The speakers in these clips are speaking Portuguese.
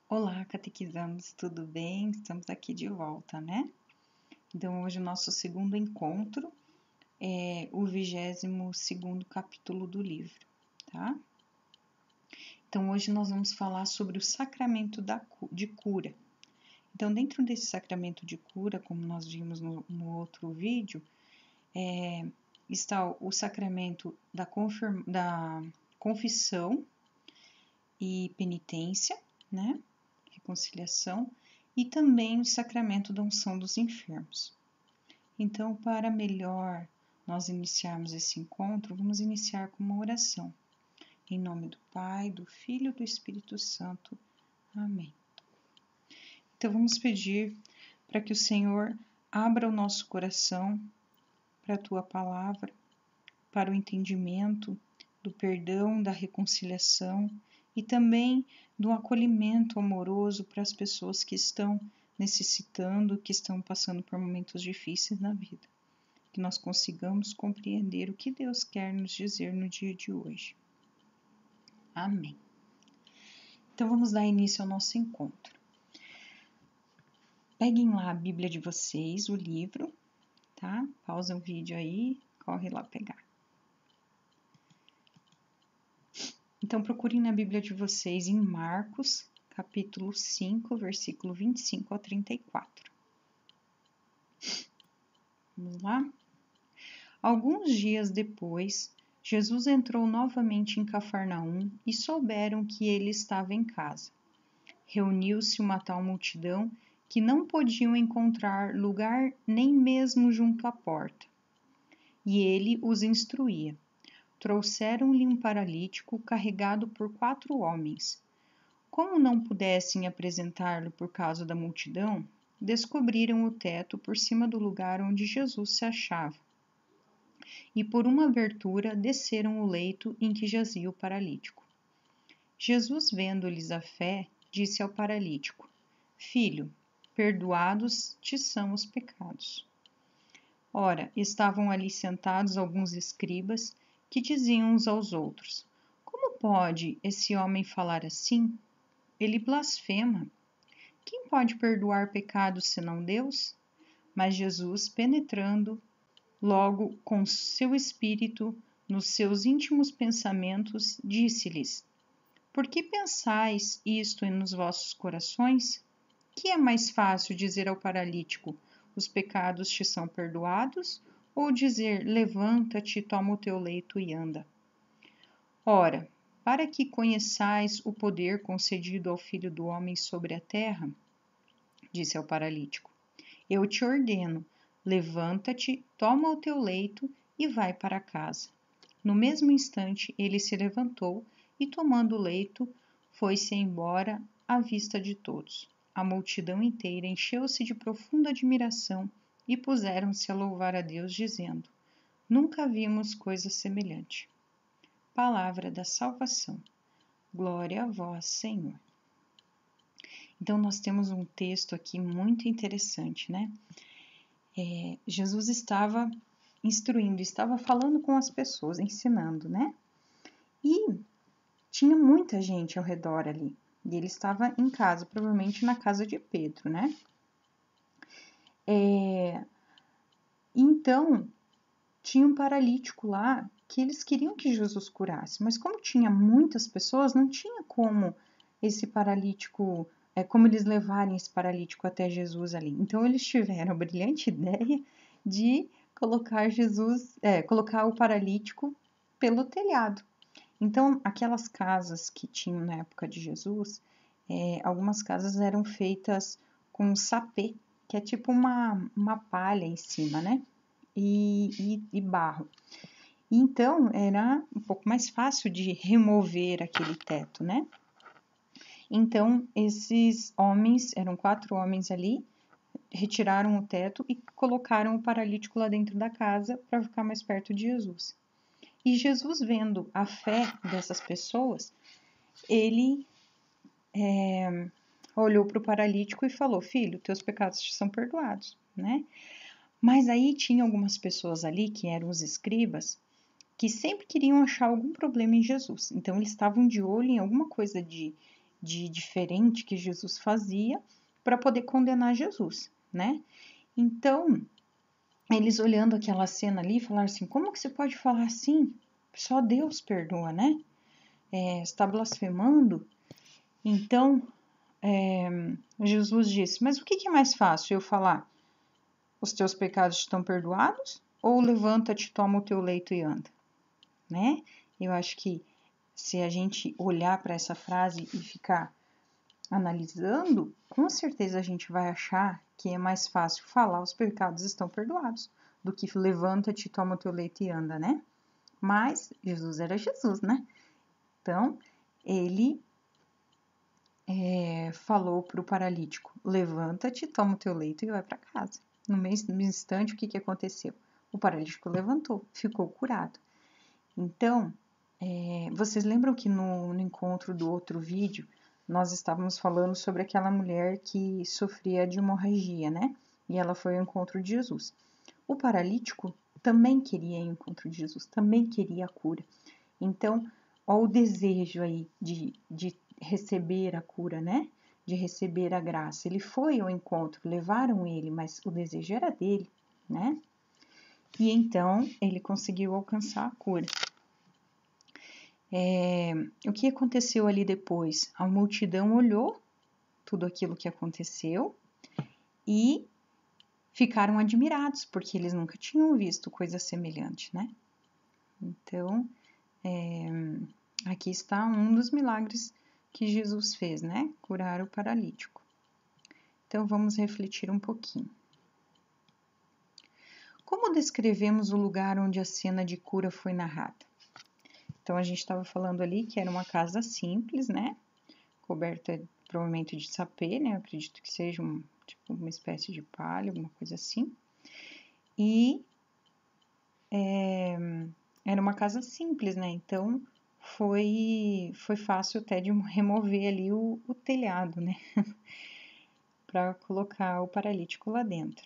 Olá, catequizandos, tudo bem? Estamos aqui de volta, né? Então, hoje o nosso segundo encontro é o 22º capítulo do livro, tá? Então, hoje nós vamos falar sobre o sacramento de cura. Então, dentro desse sacramento de cura, como nós vimos no outro vídeo, está o sacramento da confissão e penitência, né? Reconciliação, e também o sacramento da unção dos enfermos. Então, para melhor nós iniciarmos esse encontro, vamos iniciar com uma oração. Em nome do Pai, do Filho e do Espírito Santo. Amém. Então, vamos pedir para que o Senhor abra o nosso coração para a Tua Palavra, para o entendimento do perdão, da reconciliação e também do acolhimento amoroso para as pessoas que estão necessitando, que estão passando por momentos difíceis na vida. Que nós consigamos compreender o que Deus quer nos dizer no dia de hoje. Amém. Então vamos dar início ao nosso encontro. Peguem lá a Bíblia de vocês, o livro, tá? Pausa o vídeo aí, corre lá pegar. Então procurem na Bíblia de vocês em Marcos, capítulo 5, versículo 25 a 34. Vamos lá? Alguns dias depois, Jesus entrou novamente em Cafarnaum e souberam que ele estava em casa. Reuniu-se uma tal multidão que não podiam encontrar lugar nem mesmo junto à porta. E ele os instruía. Trouxeram-lhe um paralítico carregado por 4 homens. Como não pudessem apresentá-lo por causa da multidão, descobriram o teto por cima do lugar onde Jesus se achava. E por uma abertura desceram o leito em que jazia o paralítico. Jesus, vendo-lhes a fé, disse ao paralítico: Filho, perdoados te são os pecados. Ora, estavam ali sentados alguns escribas que diziam uns aos outros: Como pode esse homem falar assim? Ele blasfema. Quem pode perdoar pecados senão Deus? Mas Jesus, penetrando logo com seu espírito nos seus íntimos pensamentos, disse-lhes: Por que pensais isto nos vossos corações? Que é mais fácil dizer ao paralítico: Os pecados te são perdoados? Ou dizer: Levanta-te, toma o teu leito e anda? Ora, para que conheçais o poder concedido ao Filho do Homem sobre a terra, disse ao paralítico, eu te ordeno, levanta-te, toma o teu leito e vai para casa. No mesmo instante, ele se levantou e, tomando o leito, foi-se embora à vista de todos. A multidão inteira encheu-se de profunda admiração e puseram-se a louvar a Deus, dizendo: Nunca vimos coisa semelhante. Palavra da salvação. Glória a vós, Senhor. Então, nós temos um texto aqui muito interessante, né? Jesus estava instruindo, estava falando com as pessoas, ensinando, né? E tinha muita gente ao redor ali. E ele estava em casa, provavelmente na casa de Pedro, né? Então, tinha um paralítico lá que eles queriam que Jesus curasse, mas como tinha muitas pessoas, não tinha como esse paralítico, como eles levarem esse paralítico até Jesus ali. Então eles tiveram a brilhante ideia de colocar o paralítico pelo telhado. Então aquelas casas que tinham na época de Jesus, algumas casas eram feitas com sapê, que é tipo uma palha em cima, né? E barro. Então, era um pouco mais fácil de remover aquele teto, né? Então, esses homens, eram 4 homens ali, retiraram o teto e colocaram o paralítico lá dentro da casa para ficar mais perto de Jesus. E Jesus, vendo a fé dessas pessoas, ele olhou para o paralítico e falou: Filho, teus pecados te são perdoados, né? Mas aí tinha algumas pessoas ali, que eram os escribas, que sempre queriam achar algum problema em Jesus. Então, eles estavam de olho em alguma coisa de de diferente que Jesus fazia para poder condenar Jesus, né? Então, eles olhando aquela cena ali, falaram assim, como que você pode falar assim? Só Deus perdoa, né? Está blasfemando? Então, Jesus disse, mas o que é mais fácil eu falar? Os teus pecados estão perdoados? Ou levanta-te, toma o teu leito e anda? Né? Eu acho que se a gente olhar para essa frase e ficar analisando, com certeza a gente vai achar que é mais fácil falar os pecados estão perdoados do que levanta-te, toma o teu leito e anda, né? Mas Jesus era Jesus, né? Então, ele falou para o paralítico, levanta-te, toma o teu leito e vai para casa. No mesmo instante, o que aconteceu? O paralítico levantou, ficou curado. Então, vocês lembram que no encontro do outro vídeo, nós estávamos falando sobre aquela mulher que sofria de hemorragia, né? E ela foi ao encontro de Jesus. O paralítico também queria ir ao encontro de Jesus, também queria a cura. Então, ó o desejo aí de receber a cura, né? De receber a graça. Ele foi ao encontro, levaram ele, mas o desejo era dele, né? E então, ele conseguiu alcançar a cura. O que aconteceu ali depois? A multidão olhou tudo aquilo que aconteceu e ficaram admirados, porque eles nunca tinham visto coisa semelhante, né? Então, aqui está um dos milagres que Jesus fez, né? Curar o paralítico. Então, vamos refletir um pouquinho. Como descrevemos o lugar onde a cena de cura foi narrada? Então, a gente estava falando ali que era uma casa simples, né? Coberta provavelmente de sapê, né? Eu acredito que seja tipo, uma espécie de palha, alguma coisa assim. E era uma casa simples, né? Então, foi fácil até de remover ali o telhado, né? Para colocar o paralítico lá dentro.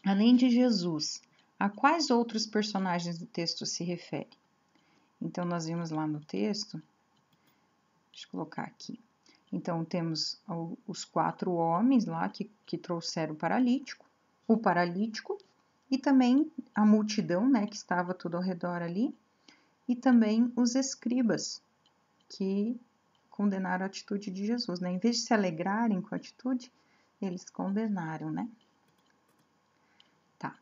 Além de Jesus, a quais outros personagens do texto se refere? Então, nós vimos lá no texto, deixa eu colocar aqui. Então, temos os 4 homens lá que trouxeram o paralítico, e também a multidão, né, que estava tudo ao redor ali, e também os escribas, que condenaram a atitude de Jesus, né? Em vez de se alegrarem com a atitude, eles condenaram, né? Tá.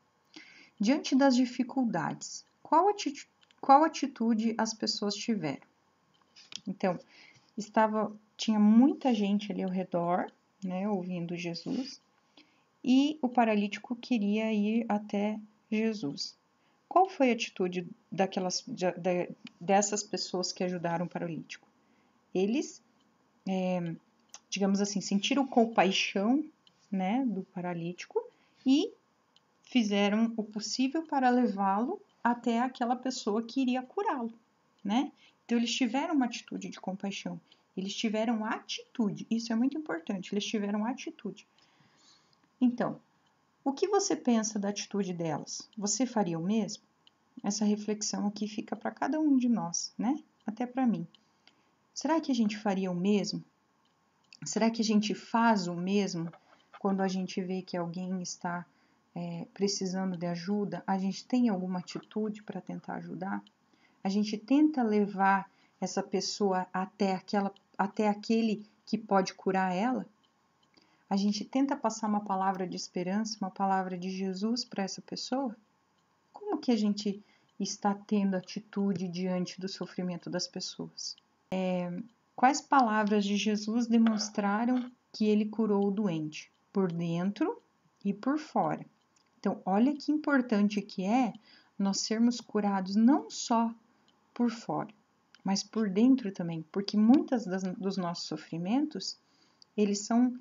Diante das dificuldades, qual atitude as pessoas tiveram? Então, tinha muita gente ali ao redor, né, ouvindo Jesus, e o paralítico queria ir até Jesus. Qual foi a atitude dessas pessoas que ajudaram o paralítico? Eles, digamos assim, sentiram compaixão, né, do paralítico e fizeram o possível para levá-lo até aquela pessoa que iria curá-lo, né? Então, eles tiveram uma atitude de compaixão. Eles tiveram atitude. Isso é muito importante. Eles tiveram atitude. Então, o que você pensa da atitude delas? Você faria o mesmo? Essa reflexão aqui fica para cada um de nós, né? Até para mim. Será que a gente faria o mesmo? Será que a gente faz o mesmo quando a gente vê que alguém está precisando de ajuda? A gente tem alguma atitude para tentar ajudar? A gente tenta levar essa pessoa até aquele que pode curar ela? A gente tenta passar uma palavra de esperança, uma palavra de Jesus para essa pessoa? Como que a gente está tendo atitude diante do sofrimento das pessoas? Quais palavras de Jesus demonstraram que ele curou o doente? Por dentro e por fora. Então, olha que importante que é nós sermos curados não só por fora, mas por dentro também, porque muitas dos nossos sofrimentos, eles são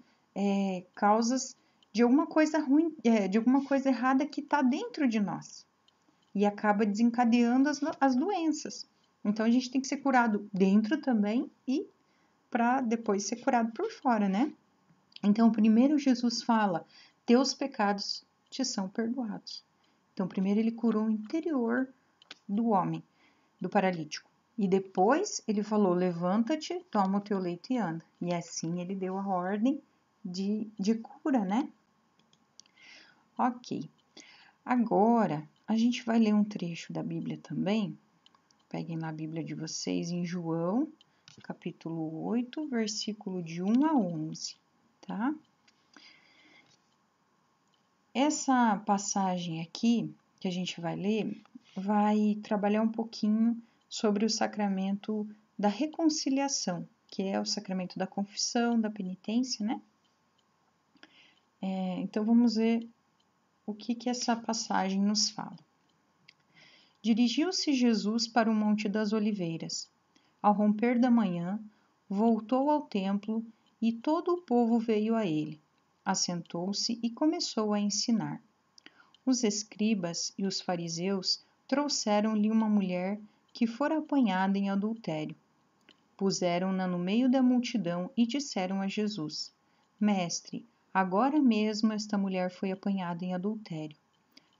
causas de alguma coisa ruim, de alguma coisa errada que está dentro de nós e acaba desencadeando as doenças. Então, a gente tem que ser curado dentro também e para depois ser curado por fora, né? Então, primeiro Jesus fala, teus pecados te são perdoados. Então, primeiro ele curou o interior do homem, do paralítico. E depois ele falou, levanta-te, toma o teu leito e anda. E assim ele deu a ordem de cura, né? Ok. Agora, a gente vai ler um trecho da Bíblia também. Peguem lá a Bíblia de vocês em João, capítulo 8, versículo de 1 a 11, tá? Essa passagem aqui, que a gente vai ler, vai trabalhar um pouquinho sobre o sacramento da reconciliação, que é o sacramento da confissão, da penitência, né? Então, vamos ver o que essa passagem nos fala. Dirigiu-se Jesus para o Monte das Oliveiras. Ao romper da manhã, voltou ao templo e todo o povo veio a ele. Assentou-se e começou a ensinar. Os escribas e os fariseus trouxeram-lhe uma mulher que fora apanhada em adultério. Puseram-na no meio da multidão e disseram a Jesus: Mestre, agora mesmo esta mulher foi apanhada em adultério.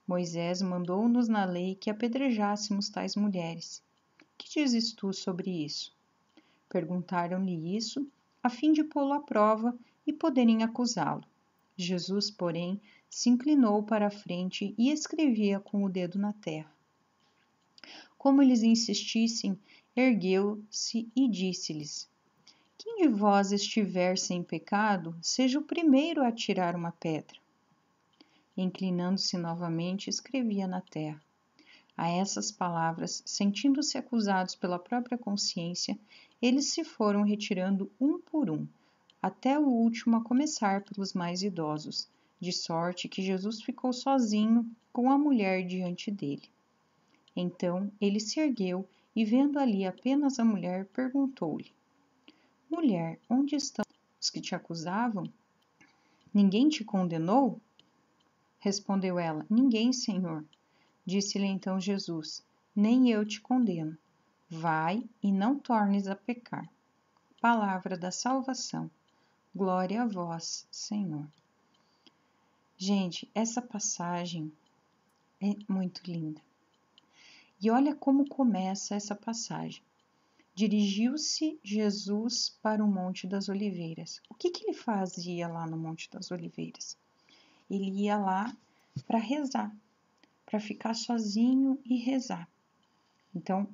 Moisés mandou-nos na lei que apedrejássemos tais mulheres. Que dizes tu sobre isso? Perguntaram-lhe isso, a fim de pô-lo à prova e poderem acusá-lo. Jesus, porém, se inclinou para a frente e escrevia com o dedo na terra. Como eles insistissem, ergueu-se e disse-lhes: Quem de vós estiver sem pecado, seja o primeiro a atirar uma pedra. Inclinando-se novamente, escrevia na terra. A essas palavras, sentindo-se acusados pela própria consciência, eles se foram retirando um por um, até o último a começar pelos mais idosos, de sorte que Jesus ficou sozinho com a mulher diante dele. Então ele se ergueu e, vendo ali apenas a mulher, perguntou-lhe: Mulher, onde estão os que te acusavam? Ninguém te condenou? Respondeu ela: Ninguém, Senhor. Disse-lhe então Jesus: Nem eu te condeno. Vai e não tornes a pecar. Palavra da salvação. Glória a vós, Senhor. Gente, essa passagem é muito linda. E olha como começa essa passagem. Dirigiu-se Jesus para o Monte das Oliveiras. O que ele fazia lá no Monte das Oliveiras? Ele ia lá para rezar, para ficar sozinho e rezar. Então,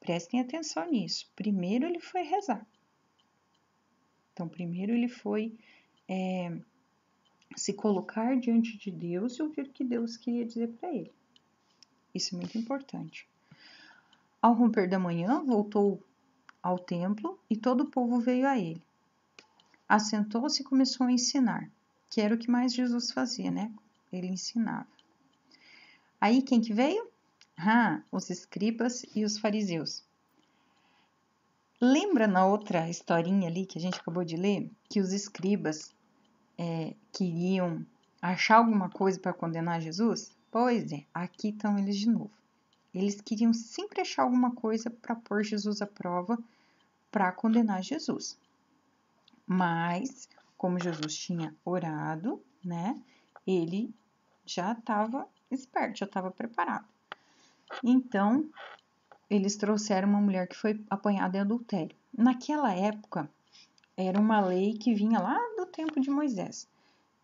prestem atenção nisso. Primeiro ele foi rezar. Então, primeiro ele foi se colocar diante de Deus e ouvir o que Deus queria dizer para ele. Isso é muito importante. Ao romper da manhã, voltou ao templo e todo o povo veio a ele. Assentou-se e começou a ensinar, que era o que mais Jesus fazia, né? Ele ensinava. Aí quem que veio? Os escribas e os fariseus. Lembra na outra historinha ali que a gente acabou de ler, que os escribas queriam achar alguma coisa para condenar Jesus? Pois é, aqui estão eles de novo. Eles queriam sempre achar alguma coisa para pôr Jesus à prova, para condenar Jesus. Mas, como Jesus tinha orado, né, ele já estava esperto, já estava preparado. Então, eles trouxeram uma mulher que foi apanhada em adultério. Naquela época, era uma lei que vinha lá do tempo de Moisés,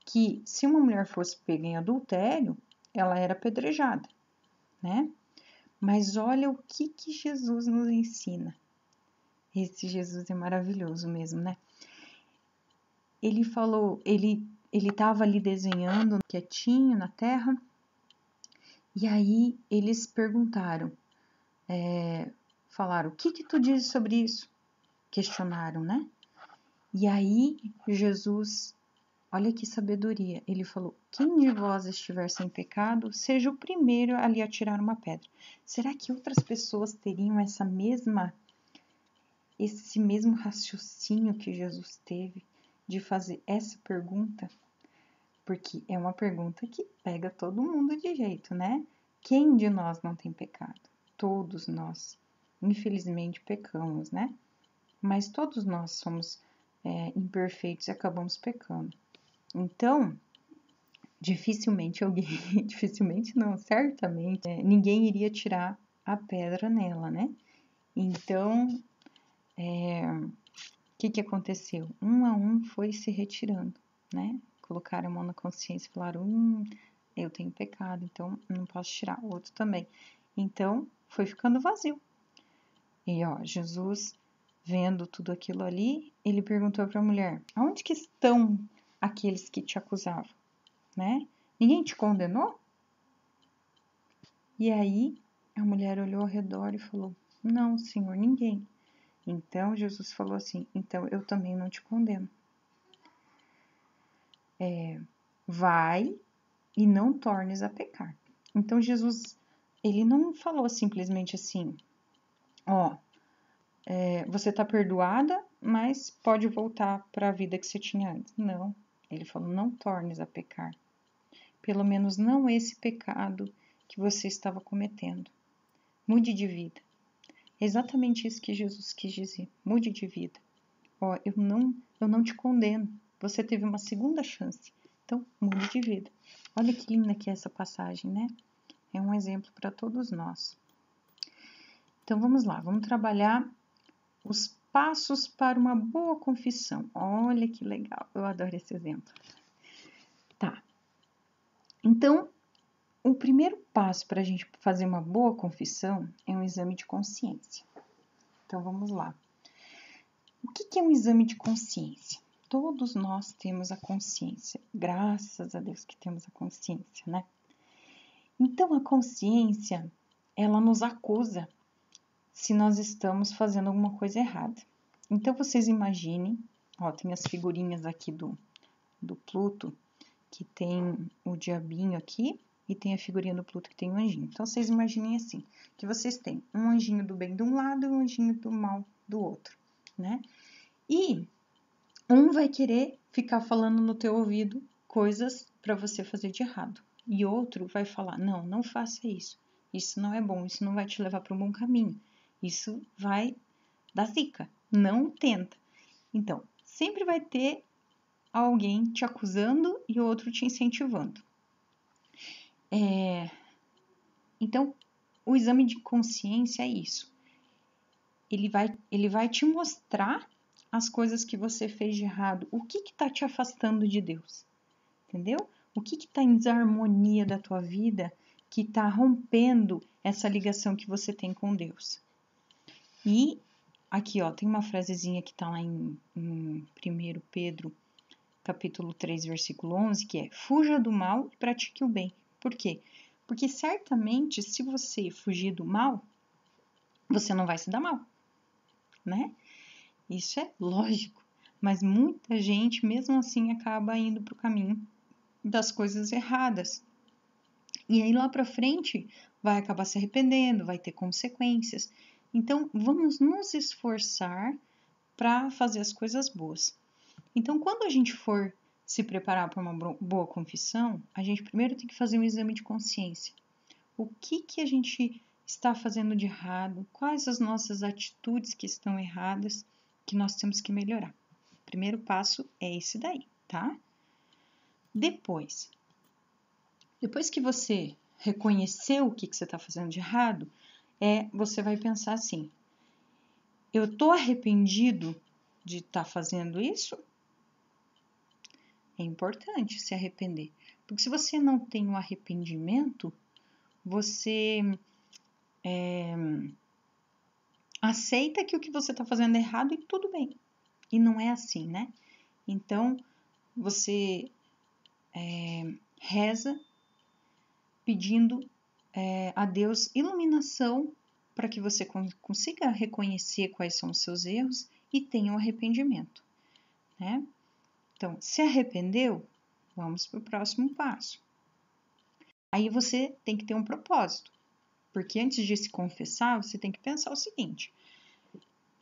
que se uma mulher fosse pega em adultério, ela era apedrejada, né? Mas olha o que Jesus nos ensina. Esse Jesus é maravilhoso mesmo, né? Ele falou, ele estava ali desenhando quietinho na terra, e aí eles perguntaram, falaram, o que tu dizes sobre isso? Questionaram, né? E aí Jesus, olha que sabedoria, ele falou, quem de vós estiver sem pecado, seja o primeiro a lhe atirar uma pedra. Será que outras pessoas teriam esse mesmo raciocínio que Jesus teve de fazer essa pergunta? Porque é uma pergunta que pega todo mundo de jeito, né? Quem de nós não tem pecado? Todos nós, infelizmente, pecamos, né? Mas todos nós somos imperfeitos e acabamos pecando. Então, dificilmente alguém, dificilmente não, certamente, ninguém iria tirar a pedra nela, né? Então, o que aconteceu? Um a um foi se retirando, né? Colocaram a mão na consciência e falaram, eu tenho pecado, então não posso tirar. O outro também. Então, foi ficando vazio. E, ó, Jesus, vendo tudo aquilo ali, ele perguntou para a mulher, aonde que estão aqueles que te acusavam, né? Ninguém te condenou? E aí, a mulher olhou ao redor e falou, não, Senhor, ninguém. Então, Jesus falou assim, então eu também não te condeno. Vai e não tornes a pecar. Então, Jesus, ele não falou simplesmente assim, ó, você está perdoada, mas pode voltar para a vida que você tinha antes. Não, ele falou, não tornes a pecar. Pelo menos não esse pecado que você estava cometendo. Mude de vida. É exatamente isso que Jesus quis dizer. Mude de vida. Ó, eu não te condeno. Você teve uma segunda chance. Então, mude de vida. Olha que linda que é essa passagem, né? É um exemplo para todos nós. Então, vamos lá. Vamos trabalhar os passos para uma boa confissão. Olha que legal. Eu adoro esse exemplo. Tá. Então, o primeiro passo para a gente fazer uma boa confissão é um exame de consciência. Então, vamos lá. O que é um exame de consciência? Todos nós temos a consciência, graças a Deus que temos a consciência, né? Então, a consciência, ela nos acusa se nós estamos fazendo alguma coisa errada. Então, vocês imaginem, ó, tem as figurinhas aqui do Pluto, que tem o diabinho aqui, e tem a figurinha do Pluto que tem o anjinho. Então, vocês imaginem assim, que vocês têm um anjinho do bem de um lado e um anjinho do mal do outro, né? E um vai querer ficar falando no teu ouvido coisas para você fazer de errado. E outro vai falar, não faça isso. Isso não é bom, isso não vai te levar para um bom caminho. Isso vai dar zica, não tenta. Então, sempre vai ter alguém te acusando e outro te incentivando. Então, o exame de consciência é isso. Ele vai te mostrar as coisas que você fez de errado. O que está te afastando de Deus? Entendeu? O que está em desarmonia da tua vida que está rompendo essa ligação que você tem com Deus? E aqui, ó, tem uma frasezinha que está lá em 1 Pedro, capítulo 3, versículo 11, que é: fuja do mal e pratique o bem. Por quê? Porque certamente, se você fugir do mal, você não vai se dar mal, né? Isso é lógico. Mas muita gente, mesmo assim, acaba indo para o caminho das coisas erradas. E aí lá para frente vai acabar se arrependendo, vai ter consequências. Então, vamos nos esforçar para fazer as coisas boas. Então, quando a gente for se preparar para uma boa confissão, a gente primeiro tem que fazer um exame de consciência. O que a gente está fazendo de errado? Quais as nossas atitudes que estão erradas que nós temos que melhorar? O primeiro passo é esse daí, tá? Depois que você reconheceu o que você está fazendo de errado, você vai pensar assim: eu estou arrependido de estar fazendo isso? É importante se arrepender. Porque se você não tem o arrependimento, você aceita que o que você está fazendo é errado e tudo bem. E não é assim, né? Então, você reza pedindo a Deus iluminação para que você consiga reconhecer quais são os seus erros e tenha um arrependimento, né? Então, se arrependeu, vamos para o próximo passo. Aí você tem que ter um propósito, porque antes de se confessar, você tem que pensar o seguinte: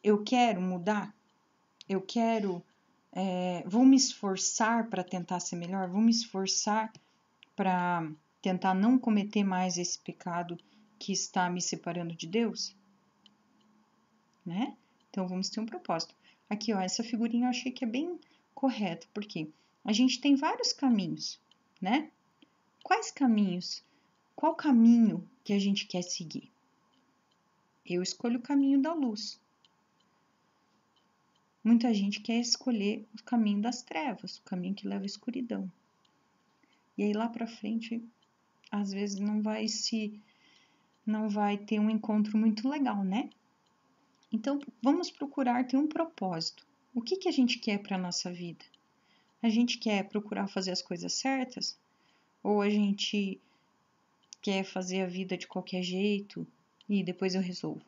eu quero mudar, eu quero, vou me esforçar para tentar ser melhor, vou me esforçar para tentar não cometer mais esse pecado que está me separando de Deus, né? Então, vamos ter um propósito. Aqui, ó, essa figurinha eu achei que é bem correto, porque a gente tem vários caminhos, né? Quais caminhos? Qual caminho que a gente quer seguir? Eu escolho o caminho da luz. Muita gente quer escolher o caminho das trevas, o caminho que leva à escuridão. E aí lá para frente, às vezes não vai ter um encontro muito legal, né? Então, vamos procurar ter um propósito. O que a gente quer para a nossa vida? A gente quer procurar fazer as coisas certas? Ou a gente quer fazer a vida de qualquer jeito e depois eu resolvo?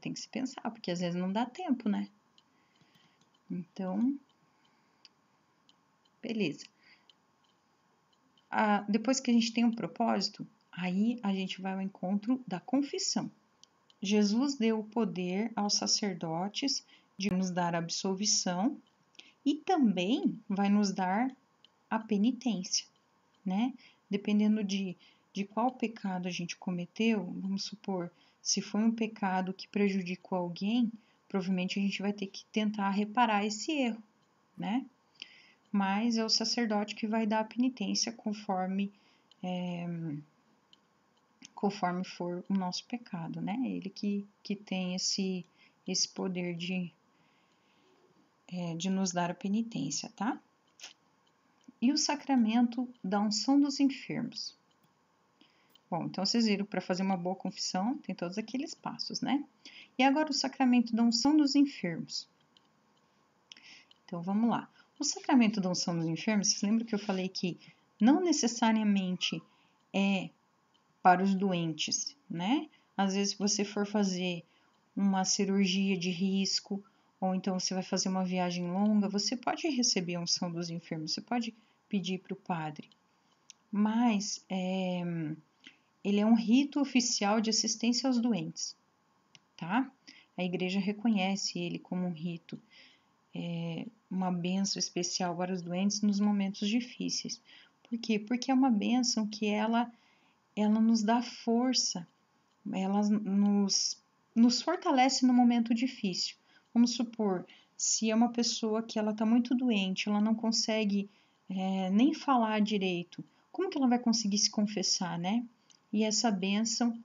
Tem que se pensar, porque às vezes não dá tempo, né? Então, beleza. Depois que a gente tem um propósito, aí a gente vai ao encontro da confissão. Jesus deu o poder aos sacerdotes de nos dar absolvição e também vai nos dar a penitência, né? Dependendo de qual pecado a gente cometeu, vamos supor, se foi um pecado que prejudicou alguém, provavelmente a gente vai ter que tentar reparar esse erro, né? Mas é o sacerdote que vai dar a penitência conforme for o nosso pecado, né? Ele que tem esse poder de nos dar a penitência, tá? E o sacramento da unção dos enfermos. Bom, então vocês viram, para fazer uma boa confissão, tem todos aqueles passos, né? E agora o sacramento da unção dos enfermos. Então vamos lá. O sacramento da unção dos enfermos, vocês lembram que eu falei que não necessariamente é para os doentes, né? Às vezes, se você for fazer uma cirurgia de risco, ou então você vai fazer uma viagem longa, você pode receber a unção dos enfermos, você pode pedir para o padre. Mas ele é um rito oficial de assistência aos doentes, tá? A igreja reconhece ele como um rito, uma bênção especial para os doentes nos momentos difíceis. Por quê? Porque é uma bênção que ela nos dá força, ela nos fortalece no momento difícil. Vamos supor, se é uma pessoa que ela está muito doente, ela não consegue nem falar direito, como que ela vai conseguir se confessar, né? E essa bênção,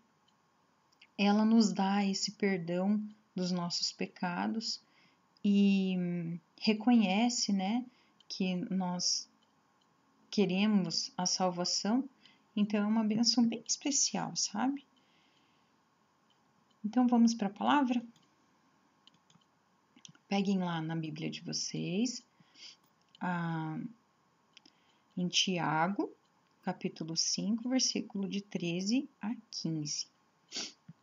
ela nos dá esse perdão dos nossos pecados e reconhece, né, que nós queremos a salvação. Então é uma bênção bem especial, sabe? Então vamos para a palavra? Peguem lá na Bíblia de vocês, em Tiago, capítulo 5, versículo de 13 a 15.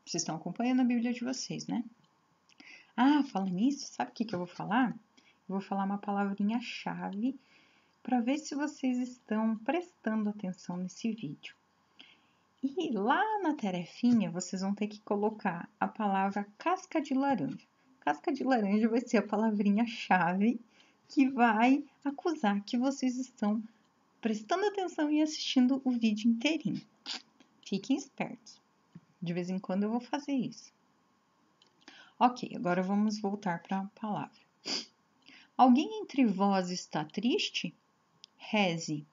Vocês estão acompanhando a Bíblia de vocês, né? Falando nisso, sabe o que eu vou falar? Eu vou falar uma palavrinha-chave para ver se vocês estão prestando atenção nesse vídeo. E lá na tarefinha, vocês vão ter que colocar a palavra casca de laranja. Casca de laranja vai ser a palavrinha-chave que vai acusar que vocês estão prestando atenção e assistindo o vídeo inteirinho. Fiquem espertos. De vez em quando eu vou fazer isso. Ok, agora vamos voltar para a palavra. Alguém entre vós está triste? Reze.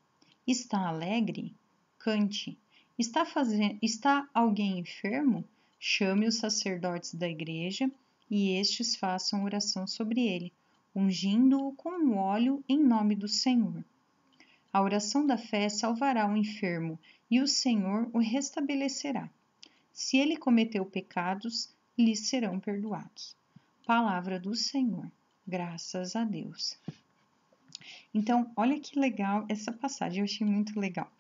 Está alegre? Cante. Está alguém enfermo? Chame os sacerdotes da igreja e estes façam oração sobre ele, ungindo-o com óleo em nome do Senhor. A oração da fé salvará o enfermo e o Senhor o restabelecerá. Se ele cometeu pecados, lhe serão perdoados. Palavra do Senhor. Graças a Deus. Então, olha que legal essa passagem, eu achei muito legal.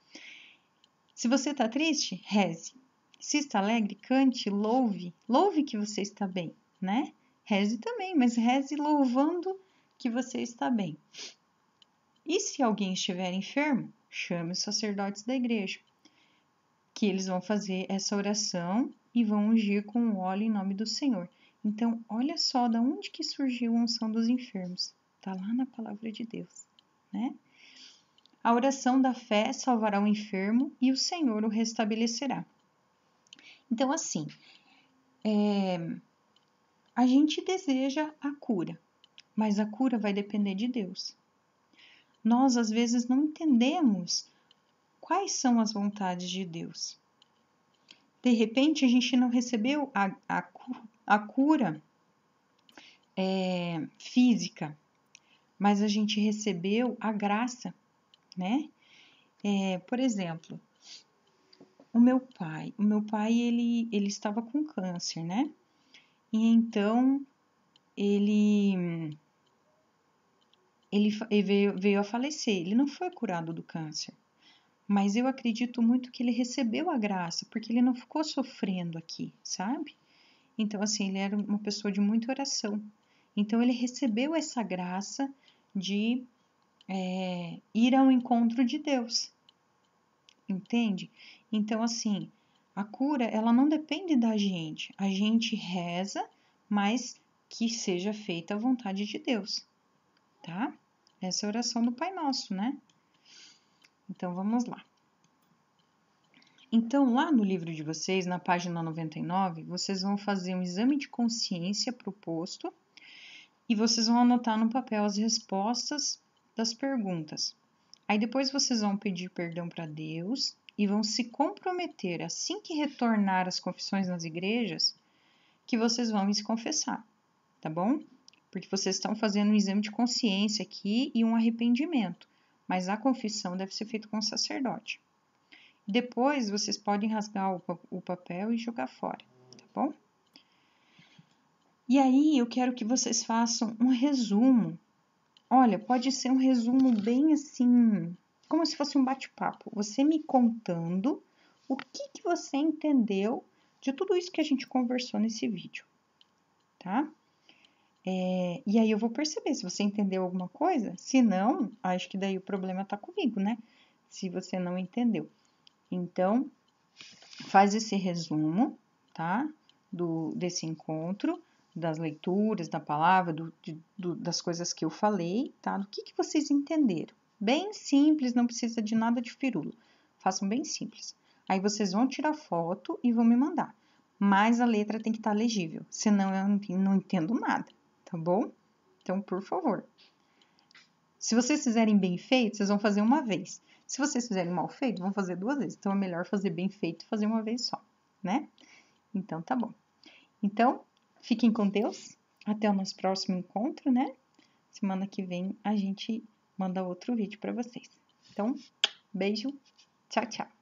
Se você está triste, reze. Se está alegre, cante, louve. Louve que você está bem, né? Reze também, mas reze louvando que você está bem. E se alguém estiver enfermo, chame os sacerdotes da igreja, que eles vão fazer essa oração e vão ungir com o óleo em nome do Senhor. Então, olha só de onde que surgiu a unção dos enfermos. Está lá na palavra de Deus, né? A oração da fé salvará o enfermo e o Senhor o restabelecerá. Então, assim, a gente deseja a cura, mas a cura vai depender de Deus. Nós, às vezes, não entendemos quais são as vontades de Deus. de repente, a gente não recebeu a cura física, mas a gente recebeu a graça, né? Por exemplo, o meu pai, ele estava com câncer, né? E então, ele veio a falecer, ele não foi curado do câncer. Mas eu acredito muito que ele recebeu a graça, porque ele não ficou sofrendo aqui, sabe? Então, assim, ele era uma pessoa de muita oração. Então, ele recebeu essa graça de ir ao encontro de Deus, entende? Então, assim, a cura, ela não depende da gente. A gente reza, mas que seja feita a vontade de Deus, tá? Essa é a oração do Pai Nosso, né? Então, vamos lá. Então, lá no livro de vocês, na página 99, vocês vão fazer um exame de consciência proposto e vocês vão anotar no papel as respostas das perguntas. Aí depois vocês vão pedir perdão para Deus e vão se comprometer, assim que retornar às confissões nas igrejas, que vocês vão se confessar, tá bom? Porque vocês estão fazendo um exame de consciência aqui e um arrependimento, mas a confissão deve ser feita com o sacerdote. Depois, vocês podem rasgar o papel e jogar fora, tá bom? E aí, eu quero que vocês façam um resumo. Olha, pode ser um resumo bem assim, como se fosse um bate-papo. Você me contando o que você entendeu de tudo isso que a gente conversou nesse vídeo, tá? E aí eu vou perceber se você entendeu alguma coisa. Se não, acho que daí o problema tá comigo, né? Se você não entendeu. Então, faz esse resumo, tá? Desse encontro, das leituras, da palavra, das coisas que eu falei, tá? Do que vocês entenderam. Bem simples, não precisa de nada de firula. Façam bem simples. Aí vocês vão tirar foto e vão me mandar. Mas a letra tem que estar legível, senão eu não entendo nada, tá bom? Então, por favor. Se vocês fizerem bem feito, vocês vão fazer uma vez. Se vocês fizerem mal feito, vão fazer 2 vezes. Então, é melhor fazer bem feito e fazer uma vez só, né? Então, tá bom. Então, fiquem com Deus. Até o nosso próximo encontro, né? Semana que vem a gente manda outro vídeo para vocês. Então, beijo. Tchau, tchau.